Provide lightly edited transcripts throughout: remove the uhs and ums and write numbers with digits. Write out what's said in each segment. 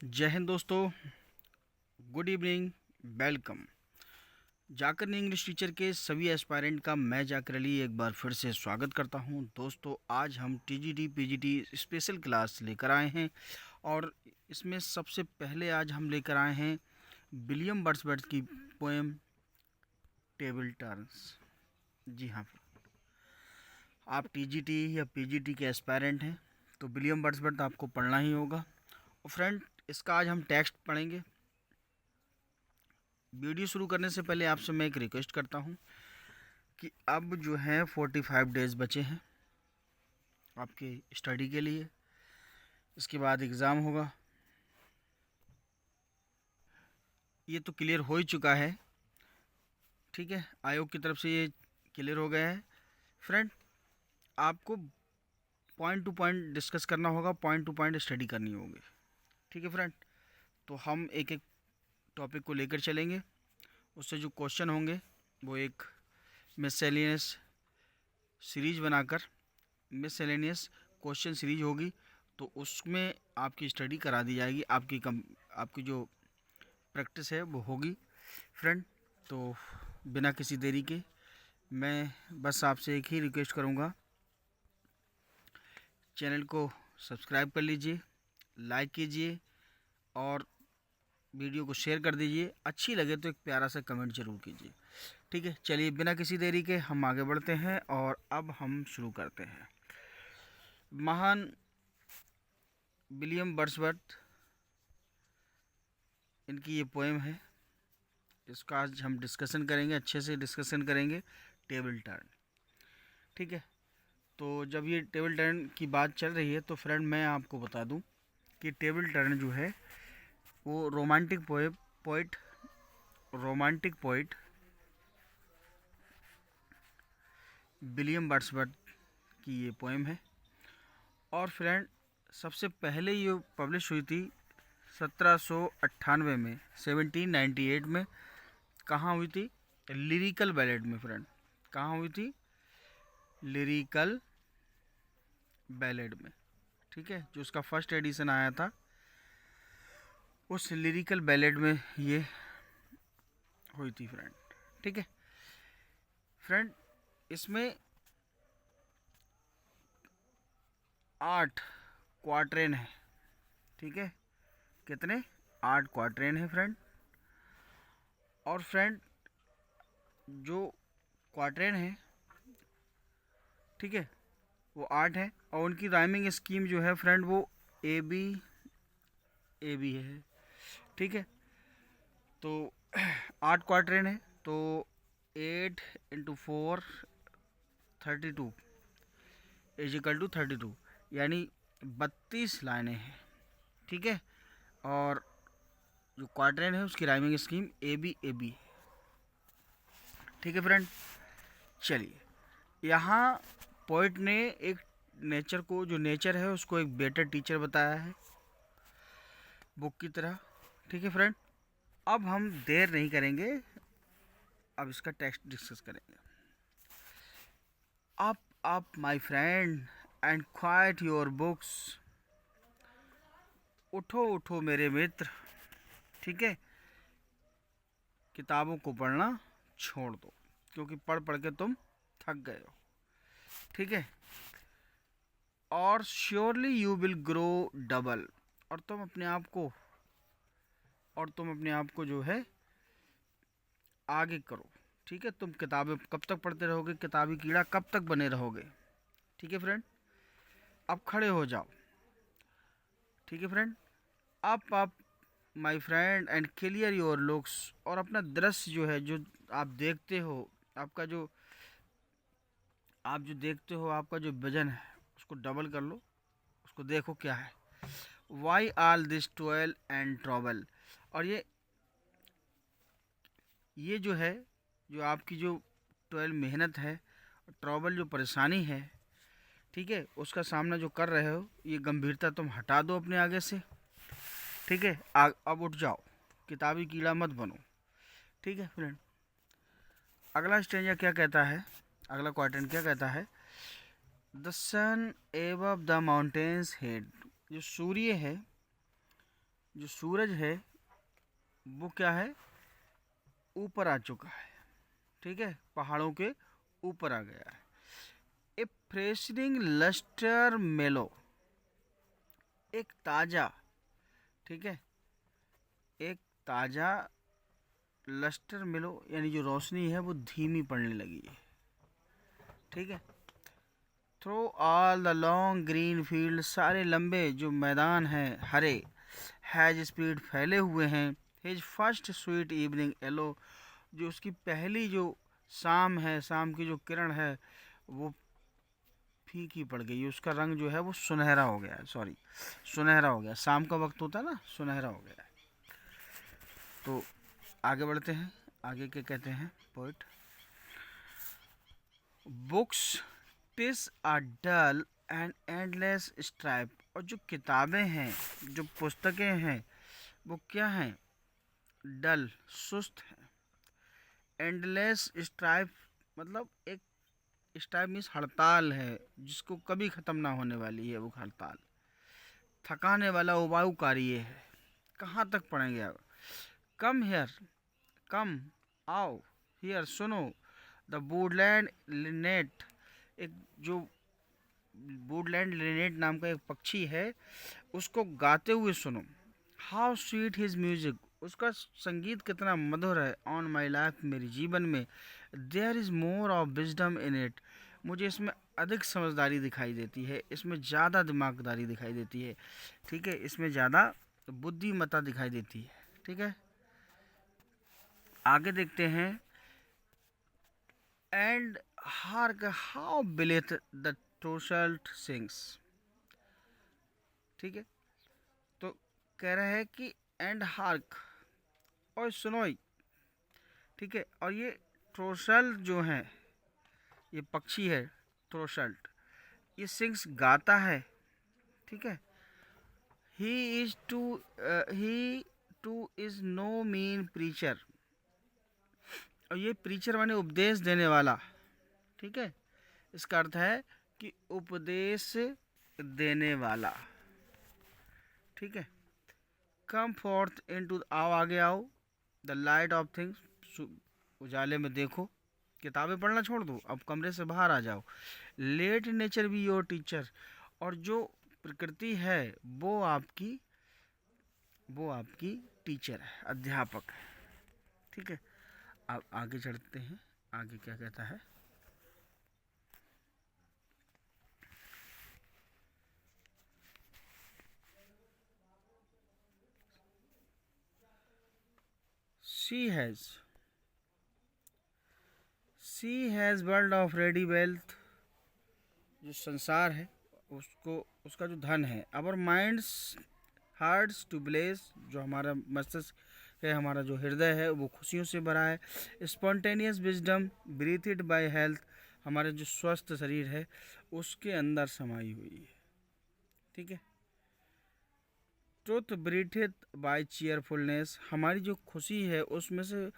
जय हिंद दोस्तों। Good evening. Welcome. जाकर इंग्लिश टीचर के सभी एस्पायरेंट का मैं जाकर अली एक बार फिर से स्वागत करता हूं। दोस्तों, आज हम टीजीटी पीजीटी स्पेशल क्लास लेकर आए हैं और इसमें सबसे पहले आज हम लेकर आए हैं विलियम वर्ड्सवर्थ की पोएम टेबल टर्न्स। जी हाँ, आप टीजीटी या पीजीटी के एस्पायरेंट हैं तो विलियम वर्ड्सवर्थ आपको पढ़ना ही होगा। और फ्रेंड, इसका आज हम टेक्स्ट पढ़ेंगे। वीडियो शुरू करने से पहले आपसे मैं एक रिक्वेस्ट करता हूँ कि अब जो है 45 डेज़ बचे हैं आपके स्टडी के लिए। इसके बाद एग्ज़ाम होगा। ये तो क्लियर हो ही चुका है, ठीक है, आयोग की तरफ से ये क्लियर हो गया है। फ्रेंड, आपको पॉइंट टू पॉइंट डिस्कस करना होगा, पॉइंट टू पॉइंट स्टडी करनी होगी, ठीक है फ्रेंड। तो हम एक एक टॉपिक को लेकर चलेंगे। उससे जो क्वेश्चन होंगे वो एक मिससेलेनियस सीरीज बनाकर मिससेलेनियस क्वेश्चन सीरीज होगी, तो उसमें आपकी स्टडी करा दी जाएगी। आपकी जो प्रैक्टिस है वो होगी फ्रेंड। तो बिना किसी देरी के मैं बस आपसे एक ही रिक्वेस्ट करूँगा, चैनल को सब्सक्राइब कर लीजिए, लाइक कीजिए और वीडियो को शेयर कर दीजिए। अच्छी लगे तो एक प्यारा सा कमेंट ज़रूर कीजिए, ठीक है। चलिए बिना किसी देरी के हम आगे बढ़ते हैं और अब हम शुरू करते हैं। महान विलियम वर्ड्सवर्थ, इनकी ये पोएम है, इसका आज हम डिस्कशन करेंगे, अच्छे से डिस्कशन करेंगे। टेबल टर्न, ठीक है। तो जब ये टेबल टर्न की बात चल रही है तो फ्रेंड मैं आपको बता दूं कि टेबल टर्न जो है वो रोमांटिक पोइट विलियम वर्ड्सवर्थ की ये पोएम है। और फ्रेंड, सबसे पहले ये पब्लिश हुई थी 1798 में, 1798 में। कहाँ हुई थी? लिरिकल बैलेड में फ्रेंड। कहाँ हुई थी? लिरिकल बैलेड में, ठीक है। जो उसका फर्स्ट एडिशन आया था उस लिरिकल बैलेड में ये हुई थी फ्रेंड, ठीक है। फ्रेंड, इसमें 8 क्वार्टरेन है, ठीक है। कितने? 8 क्वार्टरेन है फ्रेंड। और फ्रेंड, जो क्वार्टरेन है, ठीक है, वो 8 है और उनकी राइमिंग स्कीम जो है फ्रेंड वो ए बी है, ठीक है। तो 8 क्वार्टरेन है तो 8 इंटू 4 32 इज इक्वल टू 32, यानी 32 लाइनें हैं, ठीक है। और जो क्वार्टरेन है उसकी राइमिंग स्कीम ए बी, ठीक है फ्रेंड। चलिए, यहाँ पोइट ने एक नेचर को, जो नेचर है उसको एक बेटर टीचर बताया है बुक की तरह, ठीक है फ्रेंड। अब हम देर नहीं करेंगे, अब इसका टेक्स्ट डिस्कस करेंगे। Up my friend and quite your books. उठो उठो मेरे मित्र, ठीक है, किताबों को पढ़ना छोड़ दो क्योंकि पढ़ पढ़ के तुम थक गए हो, ठीक है। और surely you will grow double, और तुम अपने आप को जो है आगे करो, ठीक है। तुम किताबें कब तक पढ़ते रहोगे? किताबी कीड़ा कब तक बने रहोगे? ठीक है फ्रेंड, अब खड़े हो जाओ, ठीक है friend. Up my friend and clear your looks, और अपना दृश्य जो है, जो आप देखते हो, आपका जो आप जो देखते हो, आपका जो विजन है उसको डबल कर लो, उसको देखो क्या है। Why all this toil and trouble, और ये जो है, जो आपकी जो टॉयल मेहनत है, ट्रबल जो परेशानी है, ठीक है, उसका सामना जो कर रहे हो, ये गंभीरता तुम हटा दो अपने आगे से, ठीक है। अब उठ जाओ, किताबी कीड़ा मत बनो, ठीक है फ्रेंड। अगला स्टेंजा क्या कहता है, अगला क्वार्टन क्या कहता है? The sun above the mountains head, जो सूर्य है जो सूरज है वो क्या है, ऊपर आ चुका है, ठीक है, पहाड़ों के ऊपर आ गया है। ए फ्रेशनिंग लस्टर मेलो, एक ताज़ा, ठीक है, एक ताज़ा लस्टर मेलो यानी जो रोशनी है वो धीमी पड़ने लगी है, ठीक है। Through all the long green field, सारे लंबे जो मैदान हैं हरे, हैज स्पीड फैले हुए हैं। His first sweet evening yellow, जो उसकी पहली जो शाम है, शाम की जो किरण है वो फीकी पड़ गई, उसका रंग जो है वो सुनहरा हो गया, सॉरी सुनहरा हो गया, शाम का वक्त होता है ना, सुनहरा हो गया। तो आगे बढ़ते हैं, आगे क्या कहते हैं poet. Books TISS are dull and endless stripe, और जो किताबें हैं, जो पुस्तकें हैं वो क्या हैं, डल, सुस्त हैं। एंडलेस स्ट्राइप मतलब एक स्ट्राइप मीन्स हड़ताल है, जिसको कभी ख़त्म ना होने वाली है वो हड़ताल। थकाने वाला उबाऊ कार्य है, कहाँ तक पढ़ेंगे आप। कम हेयर, कम आओ, हियर सुनो, द वुडलैंड लिनेट, एक जो वुडलैंड लिनेट नाम का एक पक्षी है उसको गाते हुए सुनो। हाउ स्वीट हिज म्यूजिक, उसका संगीत कितना मधुर है। ऑन माई लाइफ, मेरे जीवन में। There is more of wisdom in it, मुझे इसमें अधिक समझदारी दिखाई देती है, इसमें ज़्यादा दिमागदारी दिखाई देती है, ठीक है, इसमें ज़्यादा बुद्धिमत्ता दिखाई देती है, ठीक है। आगे देखते हैं। And hark how blithe the टोशल्ट सिंग्स, ठीक है। तो कह रहा है कि एंड हार्क, और सुनोई, ठीक है। और ये ट्रोशल जो है, ये पक्षी है ट्रोशल्ट, ये सिंग्स गाता है, ठीक है। He is too he too is no mean preacher, और ये प्रीचर माने उपदेश देने वाला, ठीक है। इसका अर्थ है कि उपदेश देने वाला, ठीक है। कम फोर्थ इन टू, आओ आगे आओ, द लाइट ऑफ थिंग्स, उजाले में देखो, किताबें पढ़ना छोड़ दो, अब कमरे से बाहर आ जाओ। Let nature be your teacher, और जो प्रकृति है वो आपकी टीचर है, अध्यापक है, ठीक है। अब आगे चढ़ते हैं, आगे क्या कहता है। She has world of ready wealth, जो संसार है उसको, उसका जो धन है। Our minds hearts to bless, जो हमारा मस्तिष्क है, हमारा जो हृदय है वो खुशियों से भरा है। स्पॉन्टेनियस विजडम ब्रीथड बाय हेल्थ, हमारा जो स्वस्थ शरीर है उसके अंदर समाई हुई है, ठीक है। ट्रुथ ब्रीथड बाय चीयरफुलनेस, हमारी जो खुशी है उसमें से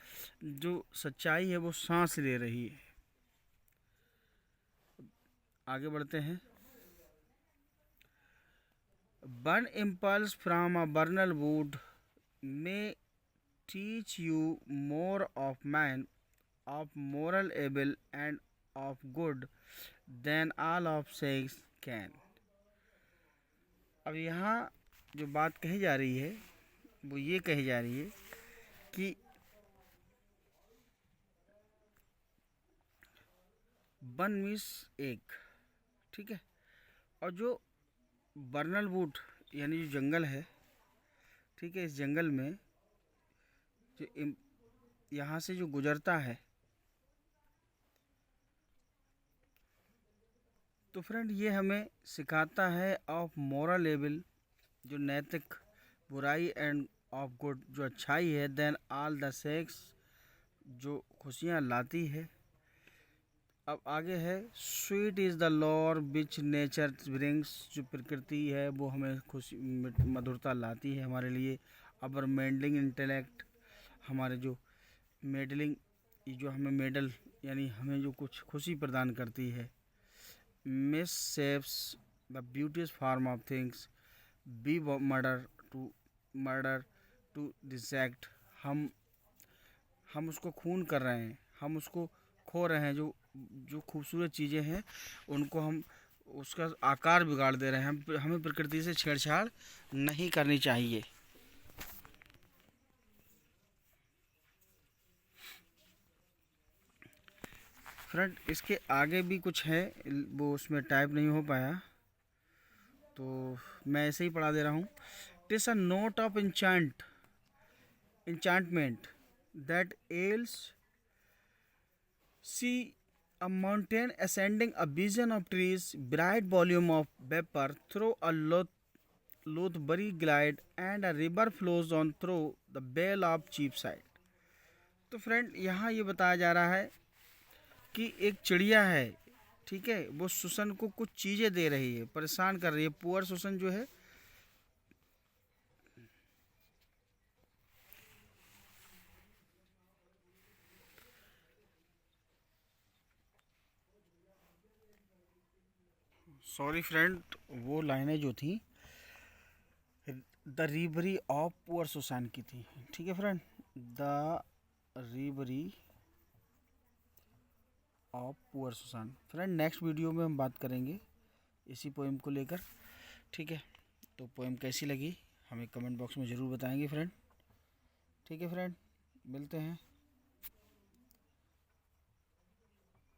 जो सच्चाई है वो सांस ले रही है। आगे बढ़ते हैं। One impulse from a vernal wood may teach you more of man, of moral able and of good than all of sex can। अब यहाँ जो बात कही जा रही है वो ये कही जा रही है कि वन मीन्स एक, ठीक है, और जो बर्नल वुड यानी जो जंगल है, ठीक है, इस जंगल में जो यहाँ से जो गुजरता है, तो फ्रेंड ये हमें सिखाता है ऑफ मोरल लेवल, जो नैतिक बुराई, एंड ऑफ गुड, जो अच्छाई है, देन ऑल द सेक्स, जो खुशियाँ लाती है। अब आगे है। Sweet is the lore which nature brings, जो प्रकृति है वो हमें खुशी मधुरता लाती है हमारे लिए। अवर मेडलिंग इंटेलेक्ट, हमारे जो मेडलिंग, जो हमें मेडल यानी हमें जो कुछ खुशी प्रदान करती है। Misshapes the beauteous form of things, we murder to murder to dissect. हम उसको खून कर रहे हैं, हम उसको खो रहे हैं। जो जो खूबसूरत चीज़ें हैं उनको हम उसका आकार बिगाड़ दे रहे हैं। हमें प्रकृति से छेड़छाड़ नहीं करनी चाहिए। फ्रेंड इसके आगे भी कुछ है, वो उसमें टाइप नहीं हो पाया तो मैं ऐसे ही पढ़ा दे रहा हूँ। It is a note of enchantment that ails see a mountain ascending, a vision of trees, bright volume of vapor through a Lothbury glide, and a river flows on through the vale of Cheapside। तो friend यहाँ ये बताया जा रहा है कि एक चिड़िया है, ठीक है, वो सुसन को कुछ चीज़ें दे रही है, परेशान कर रही है। पुअर सुसन जो है सॉरी फ्रेंड, वो लाइनें जो थी the reverie of poor Susan की थी। ठीक है friend, the reverie of poor Susan. Friend next video में हम बात करेंगे इसी पोएम को लेकर। ठीक है, तो पोएम कैसी लगी हमें कमेंट बॉक्स में ज़रूर बताएंगे फ्रेंड। ठीक है फ्रेंड, मिलते हैं।